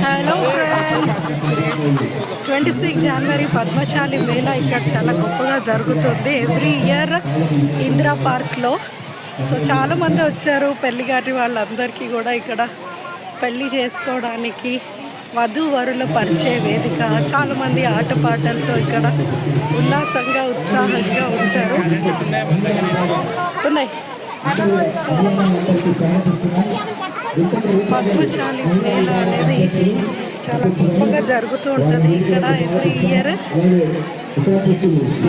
Hello friends, 26 జనవరి పద్మశాలి మేళా ఇక్కడ చాలా గొప్పగా జరుగుతుంది ఎవ్రీ ఇయర్ ఇందిరా పార్క్లో. సో చాలామంది వచ్చారు పెళ్ళిగారి వాళ్ళందరికీ కూడా ఇక్కడ పెళ్ళి చేసుకోవడానికి వధూవరుల పరిచయ వేదిక. చాలామంది ఆటపాటలతో ఇక్కడ ఉల్లాసంగా ఉత్సాహంగా ఉంటారు. ఉన్నాయి. పద్మశాలి మేళా అనేది చాలా గొప్పగా జరుగుతూ ఉంటుంది ఇక్కడ ఎవ్రీ ఇయర్.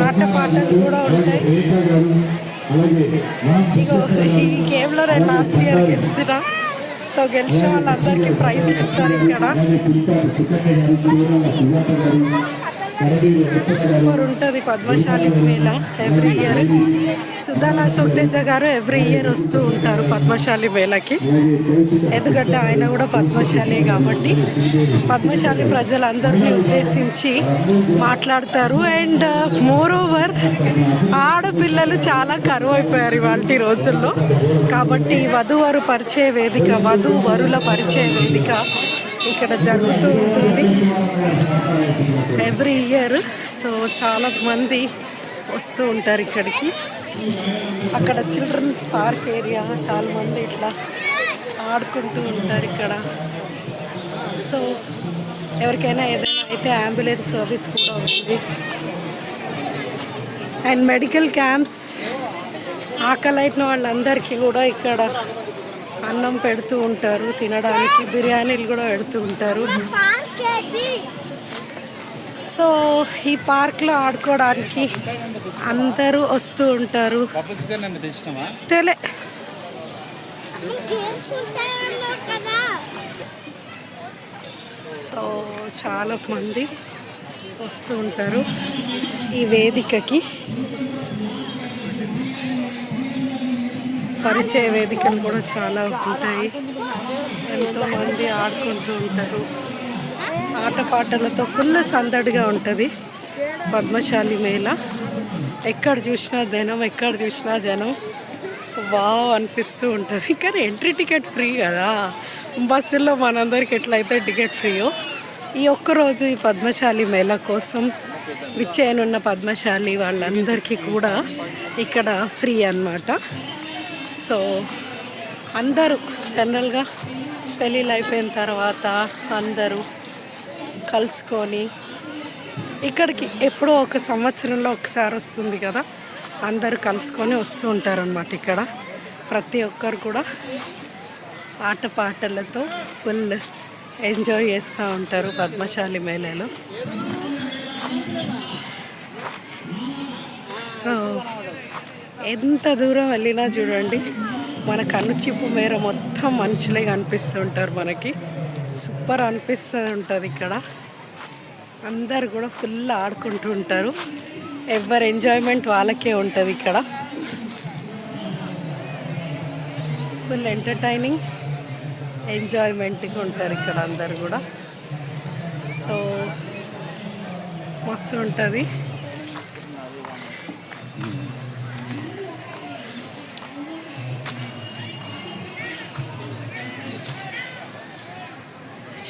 ఆటపాటలు కూడా ఉంటాయి. ఇగో ఈ గేమ్లో నేను లాస్ట్ ఇయర్ గెలిచిన. సో గెలిచిన వాళ్ళందరికీ ప్రైజ్ ఇస్తారు ఇక్కడ. సూపర్ ఉంటుంది పద్మశాలి మేళా ఎవ్రీ ఇయర్. సుధాలా సోగ్దేజ గారు ఎవ్రీ ఇయర్ వస్తూ ఉంటారు పద్మశాలి మేళకి. ఎందుకంటే ఆయన కూడా పద్మశాలి కాబట్టి పద్మశాలి ప్రజలందరినీ ఉద్దేశించి మాట్లాడతారు. అండ్ మోర్ ఓవర్ ఆడపిల్లలు చాలా కరువు అయిపోయారు ఇవాళ రోజుల్లో. కాబట్టి వధూవరు పరిచయ వేదిక, వధూవరుల పరిచయ వేదిక ఇక్కడ జరుగుతూ ఉంటుంది ఎవ్రీ ఇయర్. సో చాలా మంది వస్తూ ఉంటారు ఇక్కడికి. అక్కడ చిల్డ్రన్ పార్క్ ఏరియా, చాలామంది ఇట్లా ఆడుకుంటూ ఉంటారు ఇక్కడ. సో ఎవరికైనా ఏదైనా అయితే అంబులెన్స్ సర్వీస్ కూడా ఉంది. అండ్ మెడికల్ క్యాంప్స్, ఆకలైన వాళ్ళందరికీ కూడా ఇక్కడ అన్నం పెడుతూ ఉంటారు, తినడానికి బిర్యానీలు కూడా పెడుతూ ఉంటారు. సో ఈ పార్క్లో ఆడుకోవడానికి అందరూ వస్తూ ఉంటారు. తెలే సో చాలా మంది వస్తూ ఉంటారు ఈ వేదికకి. పరిచయ వేదికలు కూడా చాలా ఉంటాయి. ఎంతోమంది ఆడుకుంటూ ఉంటారు. ఆటపాటలతో ఫుల్ సందడిగా ఉంటుంది పద్మశాలి మేళా. ఎక్కడ చూసినా జనం, ఎక్కడ చూసినా జనం. వావ్ అనిపిస్తూ ఉంటుంది. కానీ ఎంట్రీ టికెట్ ఫ్రీ కదా. బస్సుల్లో మనందరికి ఎట్లయితే టికెట్ ఫ్రీయో, ఈ ఒక్కరోజు ఈ పద్మశాలి మేళా కోసం విచ్చేయనున్న పద్మశాలి వాళ్ళందరికీ కూడా ఇక్కడ ఫ్రీ అన్నమాట. సో అందరూ జనరల్గా పెళ్ళిళ్ళు అయిపోయిన తర్వాత అందరూ కలుసుకొని ఇక్కడికి ఎప్పుడో ఒక సంవత్సరంలో ఒకసారి వస్తుంది కదా, అందరూ కలుసుకొని వస్తూ ఉంటారనమాట. ఇక్కడ ప్రతి ఒక్కరు కూడా ఆటపాటలతో ఫుల్ ఎంజాయ్ చేస్తూ ఉంటారు పద్మశాలి మేళలో. సో ఎంత దూరం వెళ్ళినా చూడండి, మన కన్ను చిప్పు మేర మొత్తం మనుషులే కనిపిస్తూ ఉంటారు మనకి. సూపర్ అనిపిస్తూ ఉంటుంది ఇక్కడ. అందరు కూడా ఫుల్ ఆడుకుంటూ ఉంటారు. ఎవరి ఎంజాయ్మెంట్ వాళ్ళకే ఉంటుంది ఇక్కడ. ఫుల్ ఎంటర్టైనింగ్, ఎంజాయ్మెంట్గా ఉంటారు ఇక్కడ అందరు కూడా. సో మస్తు ఉంటుంది.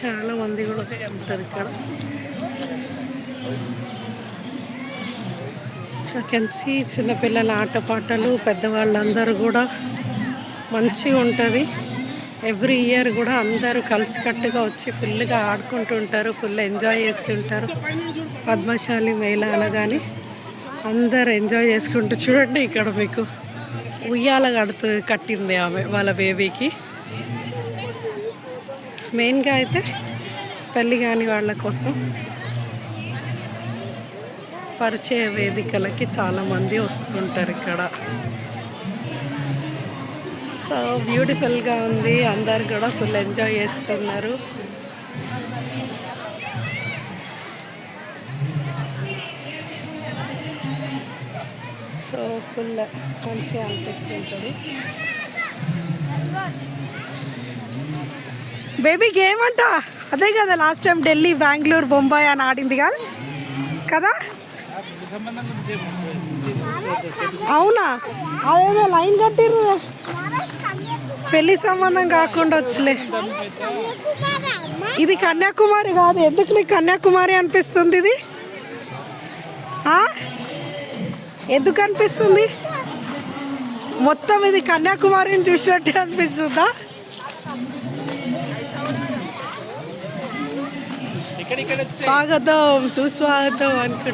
చాలా మంది కూడా వస్తుంటారు ఇక్కడ. కెన్సీ చిన్నపిల్లల ఆటపాటలు, పెద్దవాళ్ళందరూ కూడా మంచిగా ఉంటుంది. ఎవ్రీ ఇయర్ కూడా అందరూ కలిసికట్టుగా వచ్చి ఫుల్గా ఆడుకుంటూ ఉంటారు, ఫుల్ ఎంజాయ్ చేస్తుంటారు. పద్మశాలి మేళా అనగానే అందరు ఎంజాయ్ చేసుకుంటూ చూడండి. ఇక్కడ మీకు ఉయ్యాల కట్టింది ఆమె వాళ్ళ బేబీకి. మెయిన్గా అయితే పెళ్ళి కాని వాళ్ళ కోసం పరిచయ వేదికలకి చాలామంది వస్తుంటారు ఇక్కడ. సో బ్యూటిఫుల్గా ఉంది. అందరు కూడా ఫుల్ ఎంజాయ్ చేస్తున్నారు. సో ఫుల్ మంచిగా అనిపిస్తుంటుంది. బేబీ గేమ్ అంట అదే కదా లాస్ట్ టైం ఢిల్లీ, బెంగళూరు, బొంబాయి అని ఆడింది కదా. అవునా, అదేదో లైన్ కట్టిర్రు, పెళ్లి సంబంధం కాకుండా వచ్చలే. ఇది కన్యాకుమారి కాదు, ఎందుకు నీకు కన్యాకుమారి అనిపిస్తుంది? ఇది ఎందుకు అనిపిస్తుంది? మొత్తం ఇది కన్యాకుమారిని చూసినట్టే అనిపిస్తుందా? స్వాగతం సుస్వాగతం అనుకుంటా.